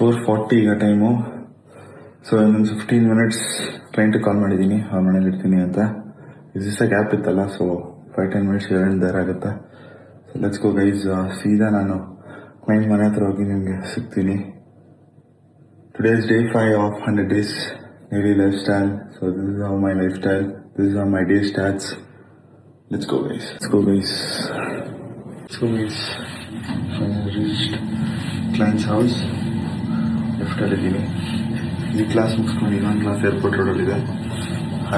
4:40 ಈಗ time. So ಇನ್ನೊಂದು 15 minutes client ಕಾಲ್ ಮಾಡಿದ್ದೀನಿ, ಅವ್ರ ಮನೇಲಿ ಇರ್ತೀನಿ ಅಂತ. ದಿವಸ ಗ್ಯಾಪ್ ಇತ್ತಲ್ಲ, ಸೊ 5-10 ಮಿನಿಟ್ಸ್ there ಆಗುತ್ತೆ. So let's go guys. ಸೀದಾ ನಾನು ಕ್ಲೈಂಟ್ ಮನೆ ಹತ್ರ ಹೋಗಿ ನಿಮಗೆ ಸಿಗ್ತೀನಿ. Today is day 5 of 100 days daily lifestyle. So this is how my lifestyle, this is how my day starts. Let's go guys. I reached client's house. Left ಅಲ್ಲಿದ್ದೀನಿ. ಈ class ಮುಗಿಸ್ಕೊಂಡು ಇನ್ನೊಂದು ಕ್ಲಾಸ್ ಏರ್ಪೋರ್ಟ್ ರೋಡಲ್ಲಿದೆ,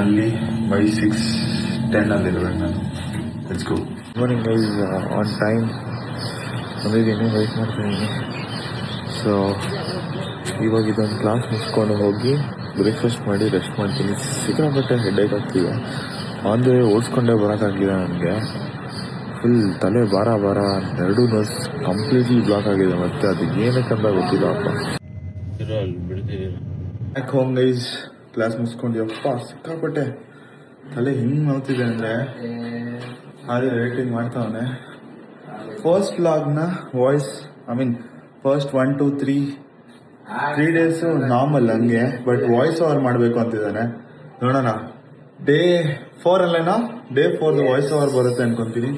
ಅಲ್ಲಿ by 6:10 ಅಲ್ಲಿರ್ಬೇಕು ನಾನು. Let's go. Good morning guys, on time ಬಂದಿದ್ದೀನಿ, weight ಮಾಡ್ತಾಯಿದ್ದೀನಿ. So ಇವಾಗ ಇದೊಂದು ಕ್ಲಾಸ್ ಮುಗಿಸ್ಕೊಂಡು ಹೋಗಿ ಬ್ರೇಕ್ಫಾಸ್ಟ್ ಮಾಡಿ ರೆಸ್ಟ್ ಮಾಡ್ತೀನಿ. ಸಿಕ್ಕಾಪಟ್ಟೆ ಹೆಡ್ಏಕ್ ಆಗ್ತಿದೆ. ಆನ್ ದ ವೇ ಓಡಿಸ್ಕೊಂಡೇ ಬರೋಕ್ಕಾಗಿದೆ ನನಗೆ. ಫುಲ್ ತಲೆ ಭಾರ ಎರಡೂ ನೋಸ್ ಕಂಪ್ಲೀಟ್ಲಿ ಬ್ಲಾಕ್ ಆಗಿದೆ. ಮತ್ತೆ ಅದು ಏನಕ್ಕಂತ ಗೊತ್ತಿಲ್ಲ ಅಪ್ಪ. ಬ್ಯಾಕ್ ಹೋಮ್ ಗೈಸ್, ಕ್ಲಾಸ್ ಮುಗಿಸ್ಕೊಂಡು ಯಪ್ಪ ಸಿಕ್ಕಾಪಟ್ಟೆ ತಲೆ ಹಿಂಗೆ ನೋಡ್ತಿದೆ ಅಂದರೆ ಹಾಗೆ ರೇಟಿಂಗ್ ಮಾಡ್ತಾವನೆ. ಫಸ್ಟ್ ವ್ಲಾಗ್ನ ವಾಯ್ಸ್ ಫಸ್ಟ್ 1 2 3 ಡೇಸು ನಾರ್ಮಲ್ ಹಂಗೆ, ಬಟ್ ವಾಯ್ಸ್ ಓವರ್ ಮಾಡಬೇಕು ಅಂತಿದ್ದಾನೆ. ನೋಡೋಣ, ಡೇ 4 ಅಲ್ಲೇನೋ, ಡೇ 4 ವಾಯ್ಸ್ ಓವರ್ ಬರುತ್ತೆ ಅನ್ಕೊಂತೀನಿ.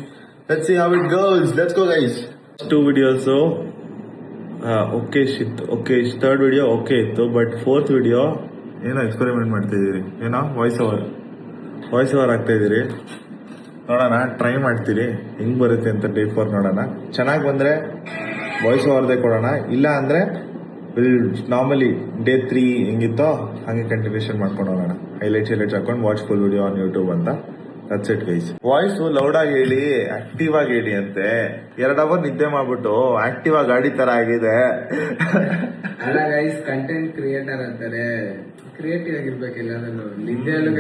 Let's see how it goes. Let's go guys. 2 videos okay third video okay ಇತ್ತು, ಬಟ್ 4th ವಿಡಿಯೋ ಏನೋ ಎಕ್ಸ್ಪೆರಿಮೆಂಟ್ ಮಾಡ್ತಾ ಇದ್ದೀರಿ, ಏನೋ ವಾಯ್ಸ್ ಓವರ್ ಆಗ್ತಾ ಇದ್ದೀರಿ. ನೋಡೋಣ, ಟ್ರೈ ಮಾಡ್ತೀರಿ ಹೆಂಗೆ ಬರುತ್ತೆ ಅಂತ. ಡೇ 4 ನೋಡೋಣ. ಚೆನ್ನಾಗಿ ಬಂದರೆ ವಾಯ್ಸ್ ಓವರ್ದೇ ಕೊಡೋಣ, ಇಲ್ಲ ಅಂದರೆ ನಾರ್ಮಲಿ ಡೇ 3 ಹೆಂಗಿತ್ತೋ ಹಾಗೆ ಕಂಟಿನ್ಯೂಷನ್ ಮಾಡ್ಕೊಂಡು ಹೋಗೋಣ. ಹೈಲೈಟ್ಸ್ ಹಾಕೊಂಡು watch full video on YouTube ಅಂತ. That's it guys. Voice loud ಆಗಿ ಹೇಳಿ, ಆಕ್ಟಿವ್ ಆಗಿ ಹೇಳಿ ಅಂತೆ. 2 ಅವರ್ ನಿದ್ದೆ ಮಾಡ್ಬಿಟ್ಟು ಆಕ್ಟಿವ್ ಆಗಿ ಗಾಡಿ ತರ ಆಗಿದೆ. ಅಲ್ಲ ಗೈಸ್, ಕಂಟೆಂಟ್ ಕ್ರಿಯೇಟರ್ ಅಂತಾರೆ, ಕ್ರಿಯೇಟಿವ್ ಆಗಿರ್ಬೇಕಿಲ್ಲ. ನಿದ್ದೆಯಲ್ಲೂ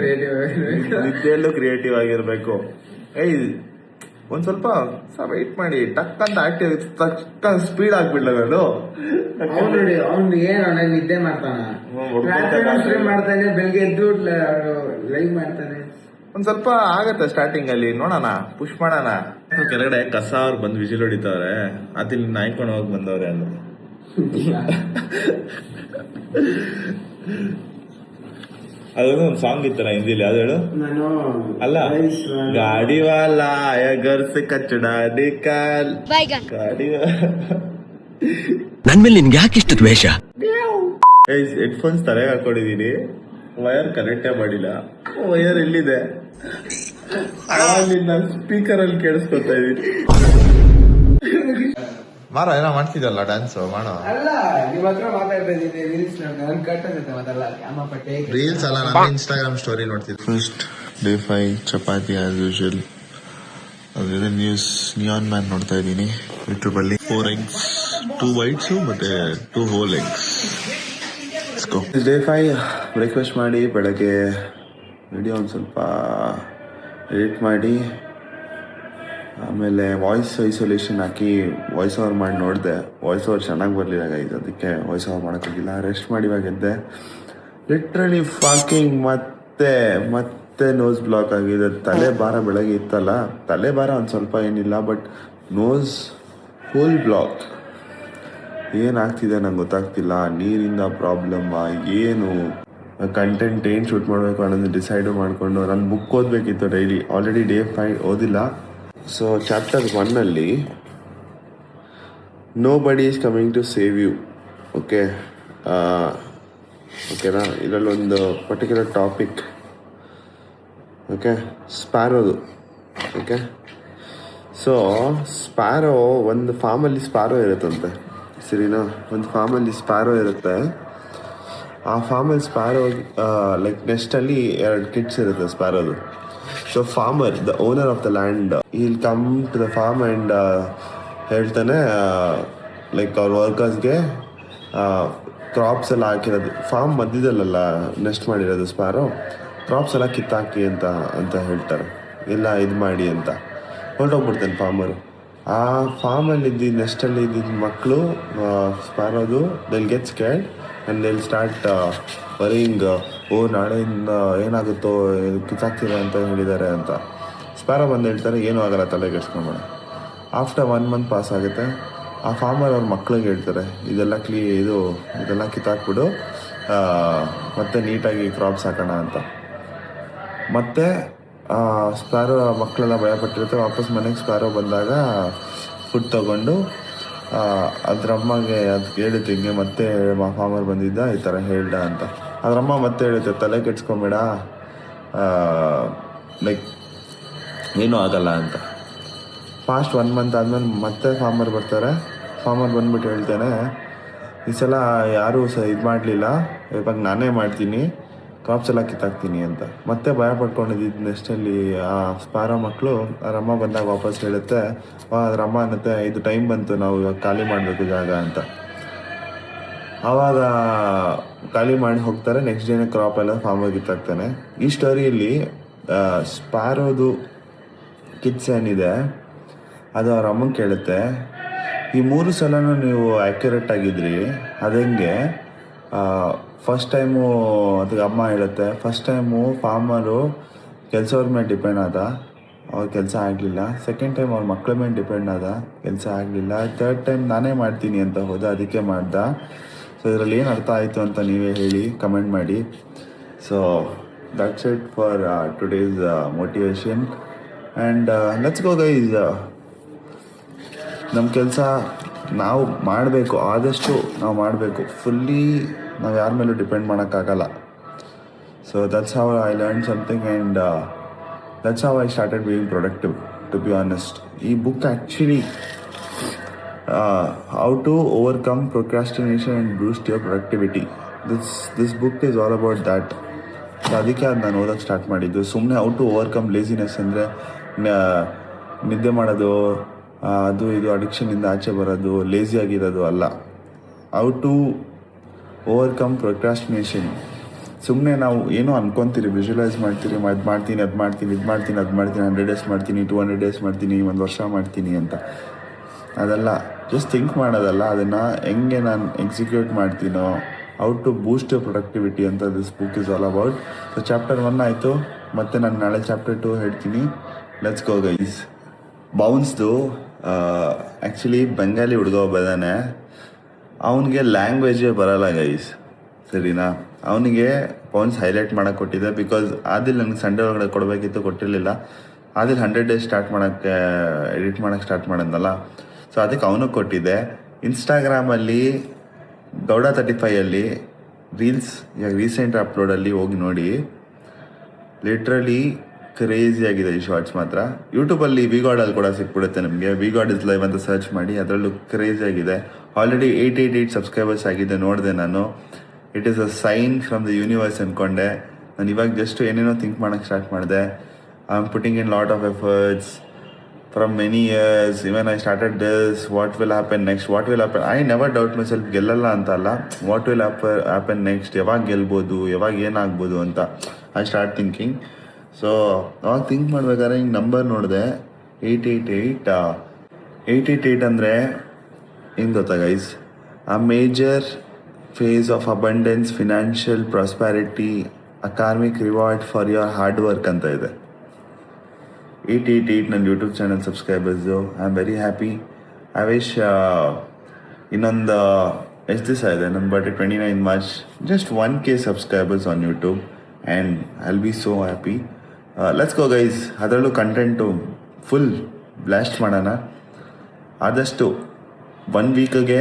ಕ್ರಿಯೇಟಿವ್ ಆಗಿರ್ಬೇಕು. ಒಂದ್ ಸ್ವಲ್ಪ ವೆಯ್ಟ್ ಮಾಡಿ, ಟಕ್ ಅಂತ ಆಕ್ಟಿವ್ ಟಕ್ ಸ್ಪೀಡ್ ಆಗ್ಬಿಡ್ಲ ನಾನು. ಅವ್ನು ಏನ್ ನಿದ್ದೆ ಮಾಡ್ತಾನೆ, ಬೆಳಿಗ್ಗೆ ಎದ್ದು ಲೈವ್ ಮಾಡ್ತಾನೆ. ಒಂದ್ ಸ್ವಲ್ಪ ಆಗತ್ತೆ ಸ್ಟಾರ್ಟಿಂಗ್ ಅಲ್ಲಿ. ನೋಡೋಣ, ಪುಷ್ ಮಾಡೋಣ. ಕೆಳಗಡೆ ಕಸ ಅವ್ರು ಬಂದು ವಿಜಿಲ್ ಹೊಡಿತಾವ್ರೆ, ಅದಿಲ್ಲಿ ನಾಯ್ಕೊಂಡು ಹೋಗಿ ಬಂದವ್ರೆ ಅಂದ್ರೆ. ಅದೊಂದು ಒಂದು ಸಾಂಗ್ ಇತ್ತಲ್ಲ ಹಿಂದಿಲಿ, ಯಾವ್ದು ಹೇಳು? ಅಲ್ಲ, ಗಾಡಿ ವಾಲಾ ಗರ್ ಸೆ ಕಚ್ಚಡ ನಿಕಾಲ್, ಗಾಡಿ ನನ್ ಮೇಲೆ ನಿನ್ಗೆ ಯಾಕೆ ಇಷ್ಟು ದ್ವೇಷ? ಹೆಡ್ಫೋನ್ಸ್ ತಲೆಗೆ ಹಾಕೊಂಡಿದೀನಿ, ವಯರ್ ಕನೆಕ್ಟೇ ಮಾಡಿಲ್ಲ. ವಯರ್ ಎಲ್ಲಿದೆ? ಅವಾಗಿಂದ ಸ್ಪೀಕರ್ ಅಲ್ಲಿ ಕೇಳಿಸ್ಕೊತಾ ಇದೀನಿ. ಮಾರ ಏನೋ ಮಾಡ್ತಿದ್ದಲ್ಲ ಡ್ಯಾನ್ಸ್ ಮಾಡೋ. ರೀಲ್ಸ್ ಅಲ್ಲ, ನಾನು ಇನ್ಸ್ಟಾಗ್ರಾಮ್ ಸ್ಟೋರಿ ನೋಡ್ತಿದ್ದೆ. First day 5 chapati as usual. ಅದ್ರ ನ್ಯೂಸ್ ನಿಯಾನ್ ಮ್ಯಾನ್ ನೋಡ್ತಾ ಇದ್ದೀನಿ ಯೂಟ್ಯೂಬ್ ಅಲ್ಲಿ. 4 eggs, 2 whites ಮತ್ತೆ 2 whole eggs. ಡೇ 5 ಬ್ರೇಕ್ಫಾಸ್ಟ್ ಮಾಡಿ ಬೆಳಗ್ಗೆ ವಿಡಿಯೋ ಒಂದು ಸ್ವಲ್ಪ ಎಡಿಟ್ ಮಾಡಿ, ಆಮೇಲೆ ವಾಯ್ಸ್ ಐಸೋಲೇಷನ್ ಹಾಕಿ ವಾಯ್ಸ್ ಓವರ್ ಮಾಡಿ ನೋಡಿದೆ. ವಾಯ್ಸ್ ಓವರ್ ಚೆನ್ನಾಗಿ ಬರಲಿಲ್ಲ ಗೈಸ್, ಅದಕ್ಕೆ ವಾಯ್ಸ್ ಓವರ್ ಮಾಡೋಕ್ಕಾಗಿಲ್ಲ. ರೆಸ್ಟ್ ಮಾಡಿ ಇವಾಗ ಎದ್ದೆ. ಲಿಟ್ರಲಿ ಫಾಕಿಂಗ್ ಮತ್ತೆ ನೋಸ್ ಬ್ಲಾಕ್ ಆಗಿದೆ. ತಲೆ ಭಾರ ಬೆಳಗ್ಗೆ ಇತ್ತಲ್ಲ, ತಲೆ ಭಾರ ಒಂದು ಸ್ವಲ್ಪ ಏನಿಲ್ಲ, ಬಟ್ ನೋಸ್ ಫುಲ್ ಬ್ಲಾಕ್. ಏನಾಗ್ತಿದೆ ನಂಗೆ ಗೊತ್ತಾಗ್ತಿಲ್ಲ. ನೀರಿಂದ ಪ್ರಾಬ್ಲಮ್ಮ ಏನು, ಕಂಟೆಂಟ್ ಏನು ಶೂಟ್ ಮಾಡಬೇಕು ಅನ್ನೋದು ಡಿಸೈಡು ಮಾಡಿಕೊಂಡು ನಾನು ಬುಕ್ ಓದಬೇಕಿತ್ತು ಡೈಲಿ. ಆಲ್ರೆಡಿ ಡೇ 5 ಓದಿಲ್ಲ. So chapter 1 nobody is coming to save you. ಓಕೆನಾ? ಇದರಲ್ಲೊಂದು ಪರ್ಟಿಕ್ಯುಲರ್ ಟಾಪಿಕ್ ಸ್ಪ್ಯಾರೋದು. ಸೊ ಸ್ಪ್ಯಾರೋ, ಒಂದು ಫಾರ್ಮಲ್ಲಿ ಸ್ಪ್ಯಾರೋ ಇರುತ್ತಂತೆ, ಸರಿನಾ? ಒಂದು ಫಾರ್ಮಲ್ಲಿ ಸ್ಪ್ಯಾರೋ ಇರುತ್ತೆ. ಆ ಫಾರ್ಮಲ್ಲಿ ಸ್ಪ್ಯಾರೋ ಲೈಕ್ ನೆಸ್ಟಲ್ಲಿ 2 ಕಿಡ್ಸ್ ಇರುತ್ತೆ ಸ್ಪ್ಯಾರೋದು. So farmer, the owner of the land, will come to the farm and ಹೇಳ್ತಾನೆ ಲೈಕ್ ಅವ್ರ ವರ್ಕರ್ಸ್ಗೆ ಕ್ರಾಪ್ಸ್ ಎಲ್ಲ ಹಾಕಿರೋದು, ಫಾರ್ಮ್ ಮಧ್ಯದಲ್ಲ ನೆಸ್ಟ್ ಮಾಡಿರೋದು ಸ್ಪ್ಯಾರೋ, ಕ್ರಾಪ್ಸ್ ಎಲ್ಲ ಕಿತ್ತಾಕಿ ಅಂತ ಹೇಳ್ತಾರೆ, ಇಲ್ಲ ಇದು ಮಾಡಿ ಅಂತ. ಹೊರಟೋಗ್ಬಿಡ್ತಾನೆ ಫಾರ್ಮರು. ಆ ಫಾರ್ಮಲ್ಲಿ ನೆಸ್ಟಲ್ಲಿ ಇದ್ದಿದ್ದ ಮಕ್ಕಳು ಸ್ಪ್ಯಾರೋದು, they'll get scared and they'll start worrying, ನಾಳೆಯಿಂದ ಏನಾಗುತ್ತೋ, ಕಿತ್ತಾಕ್ತೀರ ಅಂತ ಹೇಳಿದ್ದಾರೆ ಅಂತ. ಸ್ಪ್ಯಾರೋ ಬಂದು ಹೇಳ್ತಾರೆ, ಏನೂ ಆಗಲ್ಲ, ತಲೆ ಕೆಡ್ಸ್ಕೊಂಬೇಡ. ಆಫ್ಟರ್ 1 month ಪಾಸ್ ಆಗುತ್ತೆ. ಆ ಫಾರ್ಮರ್ ಅವ್ರ ಮಕ್ಳಿಗೆ ಹೇಳ್ತಾರೆ ಇದೆಲ್ಲ ಕಿತ್ತಾಕ್ಬಿಡು, ಮತ್ತೆ ನೀಟಾಗಿ ಕ್ರಾಪ್ಸ್ ಹಾಕೋಣ ಅಂತ. ಮತ್ತು ಸ್ಪ್ಯಾರೋ ಮಕ್ಕಳೆಲ್ಲ ಭಯಪಟ್ಟಿರುತ್ತೆ. ವಾಪಸ್ ಮನೆಗೆ ಸ್ಪ್ಯಾರೋ ಬಂದಾಗ ಫುಡ್ ತೊಗೊಂಡು ಅದ್ರಮ್ಮಗೆ ಅದು ಹೇಳಿತ್ತು ಹಿಂಗೆ, ಮತ್ತೆ ಫಾರ್ಮರ್ ಬಂದಿದ್ದ ಈ ಥರ ಹೇಳ್ದ ಅಂತ. ಅದ್ರಮ್ಮ ಮತ್ತೆ ಹೇಳುತ್ತೆ, ತಲೆ ಕೆಡ್ಸ್ಕೊಂಬೇಡ, ಲೈಕ್ ಏನೂ ಆಗಲ್ಲ ಅಂತ. ಫಾಸ್ಟ್ 1 ಮಂತ್ ಆದಮೇಲೆ ಮತ್ತೆ ಫಾರ್ಮರ್ ಬರ್ತಾರೆ. ಫಾರ್ಮರ್ ಬಂದ್ಬಿಟ್ಟು ಹೇಳ್ತಾನೆ, ಈ ಸಲ ಯಾರೂ ಇದು ಮಾಡಲಿಲ್ಲ, ಇವಾಗ ನಾನೇ ಮಾಡ್ತೀನಿ, ಕ್ರಾಪ್ಸ್ ಎಲ್ಲ ಕಿತ್ತಾಕ್ತೀನಿ ಅಂತ. ಮತ್ತೆ ಭಯ ಪಡ್ಕೊಂಡಿದ್ದು ನೆಕ್ಸ್ಟಲ್ಲಿ ಆ ಸ್ಪ್ಯಾರೋ ಮಕ್ಕಳು ಅಮ್ಮ ಬಂದಾಗ ವಾಪಸ್ ಹೇಳುತ್ತೆ. ಅಮ್ಮ ಅನ್ನತ್ತೆ, ಇದು ಟೈಮ್ ಬಂತು, ನಾವು ಇವಾಗ ಖಾಲಿ ಮಾಡಬೇಕು ಜಾಗ ಅಂತ. ಆವಾಗ ಖಾಲಿ ಮಾಡಿ ಹೋಗ್ತಾರೆ. ನೆಕ್ಸ್ಟ್ ಡೇನೇ ಕ್ರಾಪ್ ಎಲ್ಲ ಫಾರ್ಮರ್ ಕಿತ್ತಾಕ್ತಾನೆ. ಈ ಸ್ಟೋರಿಯಲ್ಲಿ ಸ್ಪ್ಯಾರೋದು ಕಿಡ್ಸ್ ಏನಿದೆ ಅದು ಅವ್ರ ಅಮ್ಮಂಗೆ ಕೇಳುತ್ತೆ, ಈ 3 ಸಲನೂ ನೀವು ಆ್ಯಕ್ಯುರೇಟ್ ಆಗಿದ್ರಿ, ಅದಂಗೆ ಫಸ್ಟ್ ಟೈಮು ಅದಕ್ಕೆ ಅಮ್ಮ ಹೇಳುತ್ತೆ, ಫಸ್ಟ್ ಟೈಮು ಫಾರ್ಮರು ಕೆಲಸವ್ರ ಮೇಲೆ ಡಿಪೆಂಡ್ ಆದ, ಅವ್ರ ಕೆಲಸ ಆಗಲಿಲ್ಲ. ಸೆಕೆಂಡ್ ಟೈಮ್ ಅವ್ರ ಮಕ್ಕಳ ಮೇಲೆ ಡಿಪೆಂಡ್ ಆದ, ಕೆಲಸ ಆಗಲಿಲ್ಲ. ಥರ್ಡ್ ಟೈಮ್ ನಾನೇ ಮಾಡ್ತೀನಿ ಅಂತ ಹೋದ, ಅದಕ್ಕೆ ಮಾಡ್ದ. ಸೊ ಇದರಲ್ಲಿ ಏನು ಅರ್ಥ ಆಯಿತು ಅಂತ ನೀವೇ ಹೇಳಿ, ಕಮೆಂಟ್ ಮಾಡಿ. So that's it for today's motivation and let's go guys. ನಮ್ಮ ಕೆಲಸ ನಾವು ಮಾಡಬೇಕು, ಆದಷ್ಟು ನಾವು ಮಾಡಬೇಕು. ಫುಲ್ಲಿ ನಾವು ಯಾರ ಮೇಲೂ ಡಿಪೆಂಡ್ ಮಾಡೋಕ್ಕಾಗಲ್ಲ. So that's how I learn something and that's how I started being productive, to be honest. ಈ book actually how to overcome procrastination and boost your productivity, this book is all about that. So ಅದಕ್ಕೆ ಅದು ನಾನು ಓದೋಕ್ಕೆ start ಮಾಡಿದ್ದು. ಸುಮ್ಮನೆ how to overcome laziness ಅಂದರೆ ನಿದ್ದೆ ಮಾಡೋದು, ಅದು ಇದು ಅಡಿಕ್ಷನಿಂದ ಆಚೆ ಬರೋದು, ಲೇಸಿ ಆಗಿರೋದು ಅಲ್ಲ. How to overcome procrastination. ಸುಮ್ಮನೆ ನಾವು ಏನೋ ಅನ್ಕೊತೀರಿ, ವಿಜುವಲೈಸ್ ಮಾಡ್ತೀರಿ, ಅದು ಮಾಡ್ತೀನಿ, 100 ಡೇಸ್ ಮಾಡ್ತೀನಿ, 200 ಡೇಸ್ ಮಾಡ್ತೀನಿ, 1 ವರ್ಷ ಮಾಡ್ತೀನಿ ಅಂತ. ಅದೆಲ್ಲ ಜಸ್ಟ್ ಥಿಂಕ್ ಮಾಡೋದಲ್ಲ, ಅದನ್ನು ಹೆಂಗೆ ನಾನು ಎಕ್ಸಿಕ್ಯೂಟ್ ಮಾಡ್ತೀನೋ, ಹೌ ಟು ಬೂಸ್ಟ್ ಪ್ರೊಡಕ್ಟಿವಿಟಿ ಅಂತ this book is all about. So chapter 1 ಆಯಿತು, ಮತ್ತು ನಾನು ನಾಳೆ ಚಾಪ್ಟರ್ 2 ಹೇಳ್ತೀನಿ. Let's go guys. ಬೌನ್ಸ್ದು ಆ್ಯಕ್ಚುಲಿ ಬೆಂಗಾಲಿ ಹುಡುಗ ಒಬ್ಬದಾನೆ, ಅವನಿಗೆ ಲ್ಯಾಂಗ್ವೇಜೇ ಬರೋಲ್ಲ ಗೈಸ್, ಸರಿನಾ? ಅವನಿಗೆ ಬೌನ್ಸ್ ಹೈಲೈಟ್ ಮಾಡೋಕ್ಕೆ ಕೊಟ್ಟಿದ್ದೆ, ಬಿಕಾಸ್ ಆದಿಲ್ ನನಗೆ ಸಂಡೇ ಒಳಗಡೆ ಕೊಡಬೇಕಿತ್ತು, ಕೊಟ್ಟಿರಲಿಲ್ಲ. ಆದಿಲ್ 100 ಡೇಸ್ ಸ್ಟಾರ್ಟ್ ಮಾಡೋಕ್ಕೆ ಎಡಿಟ್ ಮಾಡೋಕ್ಕೆ ಸ್ಟಾರ್ಟ್ ಮಾಡೋದಲ್ಲ, ಸೊ ಅದಕ್ಕೆ ಅವನಿಗೆ ಕೊಟ್ಟಿದ್ದೆ. ಇನ್ಸ್ಟಾಗ್ರಾಮಲ್ಲಿ ಗೌಡ 35 ರೀಲ್ಸ್ ಇವಾಗ ರೀಸೆಂಟ್ ಅಪ್ಲೋಡಲ್ಲಿ ಹೋಗಿ ನೋಡಿ, ಲಿಟ್ರಲಿ ಕ್ರೇಜಿ ಆಗಿದೆ ಈ ಶಾರ್ಟ್ಸ್ ಮಾತ್ರ. ಯೂಟ್ಯೂಬಲ್ಲಿ ವಿಗಾಡಲ್ಲಿ ಕೂಡ ಸಿಕ್ಬಿಡುತ್ತೆ ನಿಮಗೆ, ವಿಗಾಡ್ ಇಸ್ ಲೈವ್ ಅಂತ ಸರ್ಚ್ ಮಾಡಿ, ಅದರಲ್ಲೂ ಕ್ರೇಜಿ ಆಗಿದೆ. ಆಲ್ರೆಡಿ 888 ಸಬ್ಸ್ಕ್ರೈಬರ್ಸ್ ಆಗಿದೆ, ನೋಡಿದೆ ನಾನು. It is a sign from the universe ಅಂದ್ಕೊಂಡೆ. ನಾನು ಇವಾಗ ಜಸ್ಟ್ ಏನೇನೋ ಥಿಂಕ್ ಮಾಡೋಕ್ಕೆ ಸ್ಟಾರ್ಟ್ ಮಾಡಿದೆ. I am putting in lot of efforts from many years. Even I started this, what will happen next, I never doubt myself, ಗೆಲ್ಲಲ್ಲ ಅಂತ ಅಲ್ಲ, what will happen next, ಯಾವಾಗ ಗೆಲ್ಬೋದು, ಯಾವಾಗ ಏನಾಗ್ಬೋದು ಅಂತ ಐ ಸ್ಟಾರ್ಟ್ ಥಿಂಕಿಂಗ್. ಸೊ ಅವಾಗ think ಮಾಡ್ಬೇಕಾದ್ರೆ ಹಿಂಗೆ ನಂಬರ್ ನೋಡಿದೆ, 888 ಅಂದರೆ ಏನು ಗೊತ್ತಾ guys, a major phase of abundance, financial prosperity, a karmic reward for your hard work ಅಂತ ಇದೆ. 888 ನನ್ನ YouTube channel subscribers. I am very happy. I wish ಇನ್ನೊಂದು ಎಷ್ಟು ದಿವಸ ಇದೆ ನನ್ನ birthday, 29 March, just 1K subscribers on YouTube and I will be so happy. Let's go guys. ಅದರಲ್ಲೂ content full blast ಮಾಡೋಣ. ಆದಷ್ಟು 1 ವೀಕಿಗೆ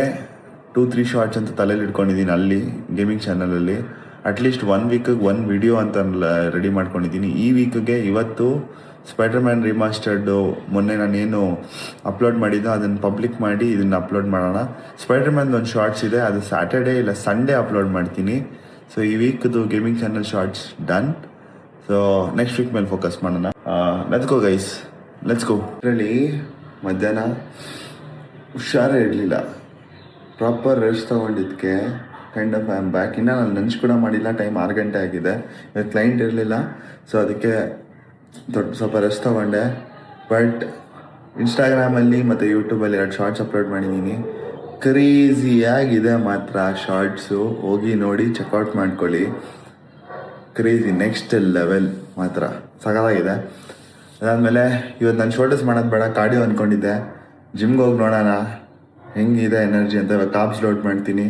2-3 ಶಾರ್ಟ್ಸ್ ಅಂತ ತಲೆಯಲ್ಲಿ ಇಟ್ಕೊಂಡಿದ್ದೀನಿ ಅಲ್ಲಿ ಗೇಮಿಂಗ್ ಚಾನಲಲ್ಲಿ. ಅಟ್ಲೀಸ್ಟ್ 1 ವೀಕಿಗೆ 1 ವಿಡಿಯೋ ಅಂತ ರೆಡಿ ಮಾಡ್ಕೊಂಡಿದ್ದೀನಿ. ಈ ವೀಕಿಗೆ ಇವತ್ತು ಸ್ಪೈಡರ್ಮ್ಯಾನ್ ರಿಮಾಸ್ಟರ್ಡು ಮೊನ್ನೆ ನಾನೇನು ಅಪ್ಲೋಡ್ ಮಾಡಿದ್ದೋ ಅದನ್ನು ಪಬ್ಲಿಕ್ ಮಾಡಿ ಇದನ್ನು ಅಪ್ಲೋಡ್ ಮಾಡೋಣ. ಸ್ಪೈಡರ್ಮ್ಯಾನ್ ಒಂದು ಶಾರ್ಟ್ಸ್ ಇದೆ, ಅದು ಸ್ಯಾಟರ್ಡೇ ಇಲ್ಲ ಸಂಡೇ ಅಪ್ಲೋಡ್ ಮಾಡ್ತೀನಿ. ಸೊ ಈ ವೀಕ್ದು gaming channel shorts done. So next week ಮೇಲೆ ಫೋಕಸ್ ಮಾಡೋಣ. Let's go guys, let's go. ಇದರಲ್ಲಿ ಮಧ್ಯಾಹ್ನ ಹುಷಾರೇ ಇರಲಿಲ್ಲ, ಪ್ರಾಪರ್ ರೆಸ್ಟ್ ತೊಗೊಂಡಿದ್ದಕ್ಕೆ kind of I am back. ಇನ್ನೂ ನಾನು ಲಂಚ್ ಕೂಡ ಮಾಡಿಲ್ಲ, ಟೈಮ್ 6 ಗಂಟೆ ಆಗಿದೆ. ಇವತ್ತು ಕ್ಲೈಂಟ್ ಇರಲಿಲ್ಲ, ಸೊ ಅದಕ್ಕೆ ಸ್ವಲ್ಪ ರೆಸ್ಟ್ ತೊಗೊಂಡೆ. ಬಟ್ ಇನ್ಸ್ಟಾಗ್ರಾಮಲ್ಲಿ ಮತ್ತು ಯೂಟ್ಯೂಬಲ್ಲಿ 2 ಶಾರ್ಟ್ಸ್ ಅಪ್ಲೋಡ್ ಮಾಡಿದ್ದೀನಿ. ಕ್ರೇಜಿಯಾಗಿದೆ ಮಾತ್ರ ಶಾರ್ಟ್ಸು, ಹೋಗಿ ನೋಡಿ ಚೆಕ್ಔಟ್ ಮಾಡ್ಕೊಳ್ಳಿ. ಕ್ರೇಜಿ, ನೆಕ್ಸ್ಟ್ ಲೆವೆಲ್ ಮಾತ್ರ ಸಗದಾಗಿದೆ. ಅದಾದಮೇಲೆ ಇವತ್ತು ನಾನು ಶೋಲ್ಡರ್ಸ್ ಮಾಡೋದು ಬೇಡ, ಕಾರ್ಡಿಯೋ ಅಂದ್ಕೊಂಡಿದ್ದೆ. ಜಿಮ್ಗೆ ಹೋಗಿ ನೋಡೋಣ, ಹೆಂಗಿದೆ ಎನರ್ಜಿ ಅಂತ. ಇವಾಗ ಕಾಪ್ಸ್ ಲೋಡ್ ಮಾಡ್ತೀನಿ,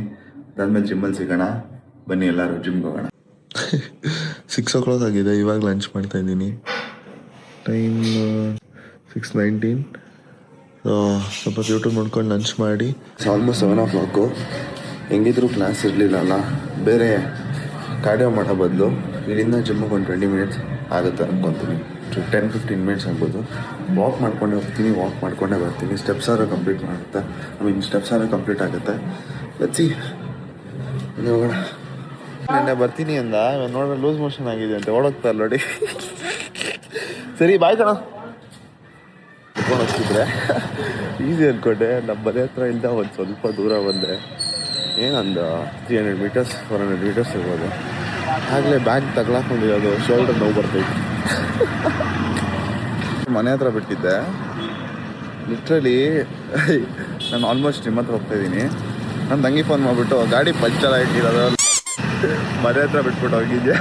ಅದಾದ್ಮೇಲೆ ಜಿಮ್ಮಲ್ಲಿ ಸಿಗೋಣ. ಬನ್ನಿ ಎಲ್ಲರೂ ಜಿಮ್ಗೆ ಹೋಗೋಣ. 6 o'clock ಆಗಿದೆ, ಇವಾಗ ಲಂಚ್ ಮಾಡ್ತಾ ಇದ್ದೀನಿ. ಟೈಮ್ 6:19. ಸ್ವಲ್ಪ ಯೂಟ್ಯೂಬ್ ನೋಡ್ಕೊಂಡು ಲಂಚ್ ಮಾಡಿ ಆಲ್ಮೋಸ್ಟ್ 7 o'clock. ಹೆಂಗಿದ್ರು ಕ್ಲಾಸ್ ಇರಲಿಲ್ಲ ಅಲ್ಲ, ಬೇರೆ ಕಾರ್ಡಿಯೋ ಮಾಡೋ ಬದಲು ಇಲ್ಲಿಂದ ಜಿಮ್ಮಿಗೆ ಒಂದು 20 minutes ಆಗುತ್ತೆ ಅನ್ಕೊತೀನಿ. 10-15 minutes ಆಗ್ಬೋದು. ವಾಕ್ ಮಾಡ್ಕೊಂಡೇ ಹೋಗ್ತೀನಿ, ವಾಕ್ ಮಾಡ್ಕೊಂಡೇ ಬರ್ತೀನಿ. ಸ್ಟೆಪ್ಸ್ ಆದ್ರೂ ಕಂಪ್ಲೀಟ್ ಮಾಡುತ್ತೆ, ಸ್ಟೆಪ್ಸ್ ಆದ್ರೂ ಕಂಪ್ಲೀಟ್ ಆಗುತ್ತೆ. ಬಚ್ಚಿ ಹೋಗೋಣ. ನೆನ್ನೆ ಬರ್ತೀನಿ ಅಂದ, ನೋಡ್ರೆ ಲೂಸ್ ಮೋಷನ್ ಆಗಿದೆ ಅಂತ ಓಡೋಗ್ತಾ ನೋಡಿ. ಸರಿ ಬಾಯ್ ಕಣ ಇಟ್ಕೊಂಡು ಹೋಗ್ತಿದ್ರೆ ಈಸಿ ಅಂದ್ಕೊಂಡೆ. ನಮ್ಮ ಮನೆ ಹತ್ರ ಇಲ್ದ ಒಂದು ಸ್ವಲ್ಪ ದೂರ ಬಂದೆ, ಏನೊಂದು 300 meters 400 meters ಇರ್ಬೋದು. ಆಗಲೇ ಬ್ಯಾಗ್ ತಗ್ಲಾಕೊಂಡಿರೋದು, ಶೋಲ್ಡರ್ ನೋವು ಬರ್ತೈತಿ. ಮನೆ ಹತ್ರ ಬಿಟ್ಟಿದ್ದೆ ಲಿಟ್ರಲಿ. ನಾನು ಆಲ್ಮೋಸ್ಟ್ ನಿಮ್ಮ ಹತ್ರ ಹೋಗ್ತಾಯಿದ್ದೀನಿ. ನನ್ನ ತಂಗಿ ಫೋನ್ ಮಾಡಿಬಿಟ್ಟು ಗಾಡಿ ಪಂಚರ್ ಆಗಿರೋದು ಮನೆ ಹತ್ರ ಬಿಟ್ಬಿಟ್ಟು ಹೋಗಿದ್ದೆ.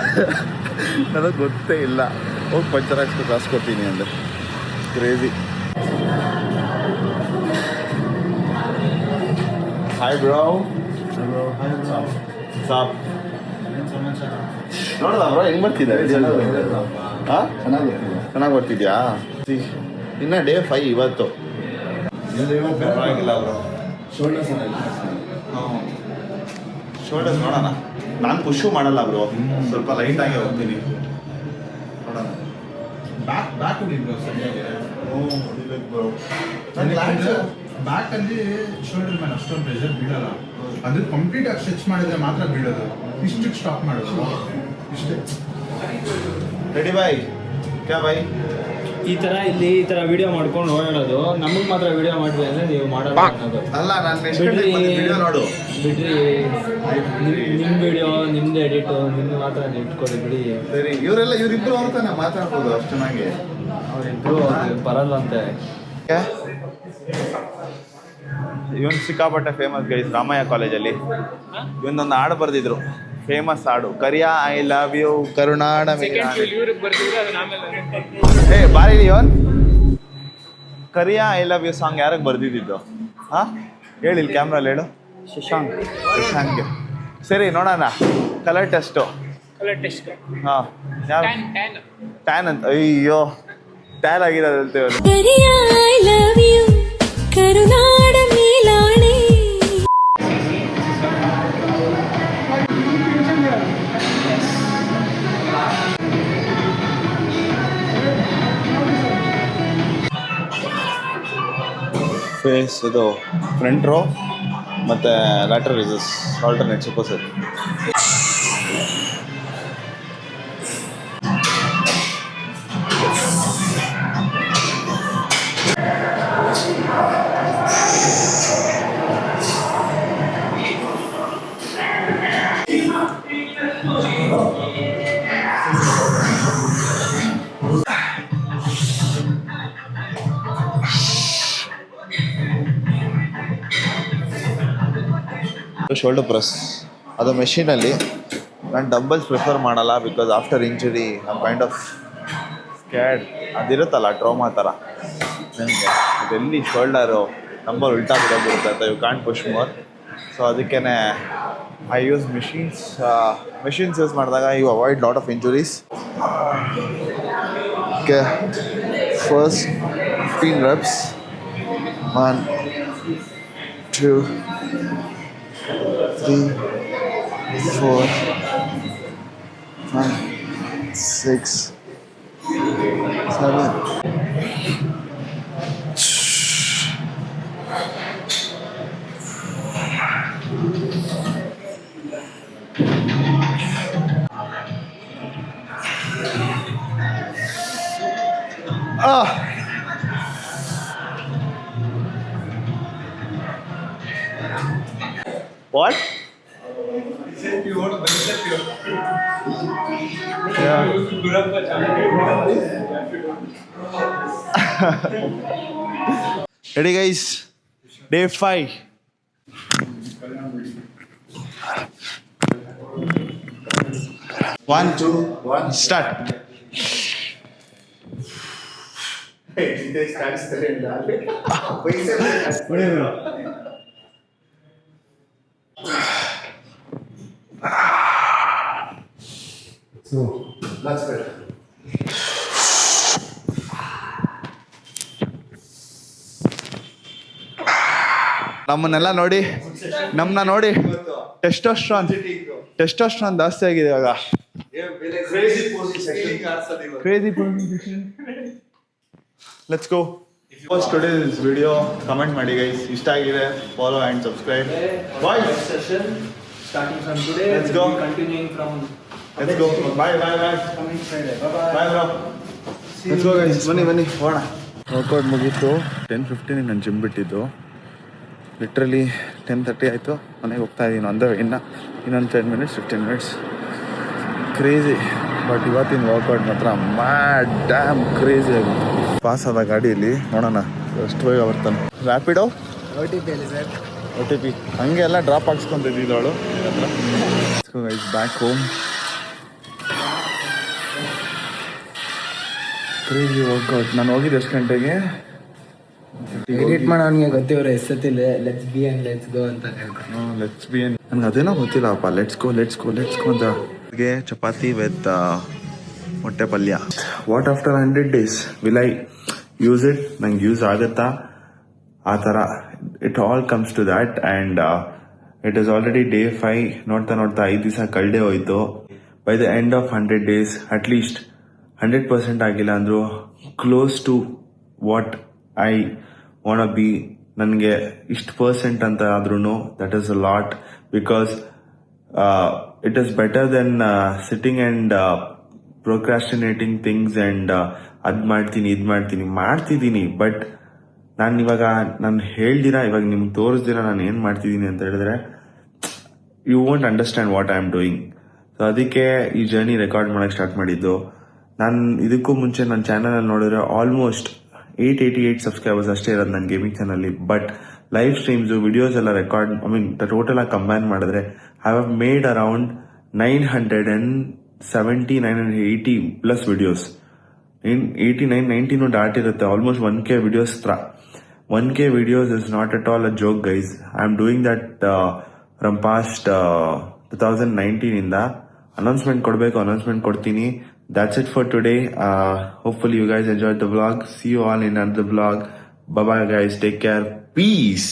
ನನಗೆ ಗೊತ್ತೇ ಇಲ್ಲ. ಹೋಗಿ ಪಂಚರ್ ಹಾಕ್ಸ್ಬಿಟ್ಟು ಹಾಸ್ಕೊತೀನಿ ಅಂದರೆ ಕ್ರೇಜಿ. Hi bro. ಸಾಪ್ ನೋಡೋದ ಬ್ರೋ ಹೆಂಗೆ ಬರ್ತಿದ್ದೆ? ಹಾಂ ಚೆನ್ನಾಗಿ ಬರ್ತಿದ್ಯಾ? ಇನ್ನು ಡೇ 5 ಇವತ್ತು. ಪರವಾಗಿಲ್ಲ ಬ್ರೋ. ಶೋಲ್ಡರ್ಸ್ ನೋಡೋಣ. ನಾನು ಪುಷು ಮಾಡಲ್ಲ ಬ್ರೋ, ಸ್ವಲ್ಪ ಲೈಟಾಗಿ ಹೋಗ್ತೀನಿ. ನೋಡೋಣ. ಬ್ಯಾಕ್ ಹೊಡಿಬೇಕು ಬ್ಯಾಕ್ ಅಲ್ಲಿ ಶೋಲ್ಡರ್ ಮೇಲೆ ಅಷ್ಟೊಂದು ಪ್ರೆಷರ್ ಬೀಳಲ್ಲ. ಅದು ಕಂಪ್ಲೀಟ್ ಆಗಿ ಸ್ಟ್ರೆಚ್ ಮಾಡಿದ್ರೆ ಮಾತ್ರ ಬೀಳೋದು. ಇಷ್ಟಕ್ಕೆ ಸ್ಟಾಪ್ ಮಾಡೋದು ಇಷ್ಟೇ. ರೆಡಿ ಬಾಯ್ ಕ್ಯಾ ಬಾಯ್? ಈ ತರ ವಿಡಿಯೋ ಮಾಡ್ಕೊಂಡು ಓಡಾಡೋದು. ನಮಗೆ ಮಾತ್ರ ವಿಡಿಯೋ ಮಾಡಿದ್ವಿ ಅಂದ್ರೆ ನೀವು ಮಾಡಲ್ಲ ಅನ್ನೋದು. ಅಲ್ಲ, ನಾನು ವಿಡಿಯೋ ನೋಡು ಬಿಡ್ರಿ. ನಿಮ್ಮ ವಿಡಿಯೋ ನಿಮ್ದು ಎಡಿಟು ನಿಮ್ದು ಮಾತ್ರ ಇಟ್ಕೊಡಿ ಬಿಡಿ. ಸರಿ, ಇವರಿಬ್ರು ಅವ್ರತಾನೆ ಮಾತಾಡ್ಬೋದು ಅಷ್ಟು ಚೆನ್ನಾಗಿ. ಅವರಿಬ್ರು ಬರಲ್ಲ ಅಂತೆ. ಇವನ್ ಸಿಕ್ಕಾಪಟ್ಟೆ ಫೇಮಸ್ ಗೈಸ್. ರಾಮಯ್ಯ ಕಾಲೇಜಲ್ಲಿ ಇವನೊಂದು ಹಾಡು ಬರೆದಿದ್ರು, ಫೇಮಸ್ ಹಾಡು. ಕರಿಯಾ ಐ ಲವ್ ಯು ಕರುನಾಡ. ಹೇ ಬಾರಿ ಇವನ್ ಕರಿಯಾ ಐ ಲವ್ ಯು ಸಾಂಗ್ ಯಾರಿಗೆ ಬರ್ದಿದ್ದು? ಹಾಂ ಹೇಳಿ, ಇಲ್ಲಿ ಕ್ಯಾಮ್ರಲ್ಲಿ ಹೇಳು. ಶಶಾಂಕ್. ಸರಿ ನೋಡೋಣ. Colour test. ಹಾಂ ಯಾರು? ಟ್ಯಾನ್ ಅಂತ. ಅಯ್ಯೋ ಟ್ಯಾನ್ ಆಗಿರೋದಂತೆ ಇವನು. ಕರುನಾಡ ಮೇಲಾಣೆ. ಫೇಸ್ ಇದು ಫ್ರಂಟ್ ರೋ ಮತ್ತು lateral raises alternate super set. Shoulder press ಅದು ಮೆಷಿನಲ್ಲಿ. ನಾನು ಡಂಬಲ್ಸ್ ಪ್ರಿಫರ್ ಮಾಡಲ್ಲ, because after injury I kind of scared. ಅದಿರುತ್ತಲ್ಲ ಟ್ರೋಮಾ ಥರ ನನಗೆ. ಅದೆಲ್ಲಿ ಶೋಲ್ಡರು ಡಂಬಲ್ ಉಲ್ಟಾ ಬಿಡೋದಿರುತ್ತೆ ಅಂತ you can't push more. So ಅದಕ್ಕೇ ಐ ಯೂಸ್ ಮೆಷಿನ್ಸ್ ಯೂಸ್ ಮಾಡಿದಾಗ you avoid lot of injuries. Okay, first 15 reps. 1 2 3 4 5 6 7 What? You want to bicep here? Yeah. Ready guys? Day 5. One, two, one, start. So that's it. ನಮ್ಮನ್ನೆಲ್ಲ ನೋಡಿ ನಮ್ಮನ್ನ ನೋಡಿ testosterone ಜಾಸ್ತಿ ಆಗಿದೆ ಇವಾಗ. Crazy let's go. First today this video comment ಮಾಡಿ guys, ಇಷ್ಟ ಆಗಿದೆ follow and subscribe. Bye. session starting from today. Let's go. Continuing from let's go. Bye bye bye coming Friday. Bye bye. Bye bro. Let's go guys, ಬನ್ನಿ ಹೋಗೋಣ. Workout ಮುಗೀತು. 10:15 ನಾನು gym ಬಿಟ್ಟಿದ್ದು. Literally 10:30 ಆಯಿತು. ಮನೆಗೆ ಹೋಗ್ತಾ ಇದ್ದೀನಿ. ಇನ್ನೊಂದು 10 ಮಿನಿಟ್ಸ್ 15 ಮಿನಿಟ್ಸ್. ಕ್ರೇಜಿ. ಬಟ್ ಇವತ್ತಿನ ವರ್ಕೌಟ್ ಮಾತ್ರ ಡ್ಯಾಮ್ ಕ್ರೇಜಿ ಆಗಿತ್ತು. ಪಾಸ್ ಆದ ಗಾಡಿಯಲ್ಲಿ ನೋಡೋಣ ಎಷ್ಟು ಬೇಗ ಬರ್ತಾನೆ. ರ್ಯಾಪಿಡೋ OTP ಅಲ್ಲಿ ಸರ್. OTP ಹಂಗೆ ಎಲ್ಲ ಡ್ರಾಪ್ ಹಾಕ್ಸ್ಕೊಂತಿದ್ದವಳು ಬ್ಯಾಕ್ ಹೋಮ್. Crazy workout. ನಾನು ಹೋಗಿದ್ದು ಎಷ್ಟು ಗಂಟೆಗೆ? ಎಡಿಟ್ ಮಾಡೋನ್ಗೆ ಗೊತ್ತಿವ್ರೆ ಎಷ್ಟೊತ್ತಿಲ್ಲ let's be and let's go ಅಂತ ಹೇಳ್ತಾರೆ. ಲೆಟ್ಸ್ ಬಿ ಎನ್ ನನಗೆ ಅದೇನೋ ಗೊತ್ತಿಲ್ಲಪ್ಪ. ಲೆಟ್ಸ್ ಗೋ ಅಂತ ಚಪಾತಿ ವಿತ್ ಮೊಟ್ಟೆ ಪಲ್ಯ. What after 100 days will I use it? ನಂಗೆ ಯೂಸ್ ಆಗುತ್ತಾ ಆ ಥರ? It all comes to that. And it is already day 5. ನೋಡ್ತಾ 5 ದಿವಸ ಕಳೆದೇ ಹೋಯ್ತು. By the end of 100 days at least 100% ಆಗಿಲ್ಲ ಅಂದರೂ close to what I want be. ನನಗೆ ಇಷ್ಟು % ಅಂತ ಆದ್ರೂ that is a lot. Because it is better than sitting and procrastinating things and ಅದು ಮಾಡ್ತಿದ್ದೀನಿ. ಬಟ್ ನಾನು ಹೇಳ್ದಿರಾ ಇವಾಗ ನಿಮ್ಗೆ ತೋರಿಸ್ದಿರಾ ನಾನು ಏನು ಮಾಡ್ತಿದ್ದೀನಿ ಅಂತ ಹೇಳಿದ್ರೆ you won't understand what I am doing. So ಅದಕ್ಕೆ ಈ ಜರ್ನಿ ರೆಕಾರ್ಡ್ ಮಾಡೋಕ್ಕೆ ಸ್ಟಾರ್ಟ್ ಮಾಡಿದ್ದು. ನಾನು ಇದಕ್ಕೂ ಮುಂಚೆ ನನ್ನ ಚಾನಲಲ್ಲಿ ನೋಡಿದ್ರೆ ಆಲ್ಮೋಸ್ಟ್ 888 ಸಬ್ಸ್ಕ್ರೈಬರ್ಸ್ ಅಷ್ಟೇ ಇರೋದು ನನ್ನ ಗೇಮಿಂಗ್ ಚಾನಲ್ಲಿ. ಬಟ್ ಲೈವ್ ಸ್ಟ್ರೀಮ್ಸು ವಿಡಿಯೋಸ್ ಎಲ್ಲ ರೆಕಾರ್ಡ್ ಟೋಟಲ್ ಆಗಿ ಕಂಬೈನ್ ಮಾಡಿದ್ರೆ I have made around 970 980 plus videos. 89-90 ದಾಟಿರುತ್ತೆ. ಆಲ್ಮೋಸ್ಟ್ 1K ವಿಡಿಯೋಸ್ ಹತ್ರ. 1K videos is not at all a joke guys. I am doing that from past 2019 ಇಂದ. Announcement ಕೊಡ್ತೀನಿ. That's it for today. Hopefully you guys enjoyed the vlog. See you all in another vlog. Bye bye guys. Take care. Peace.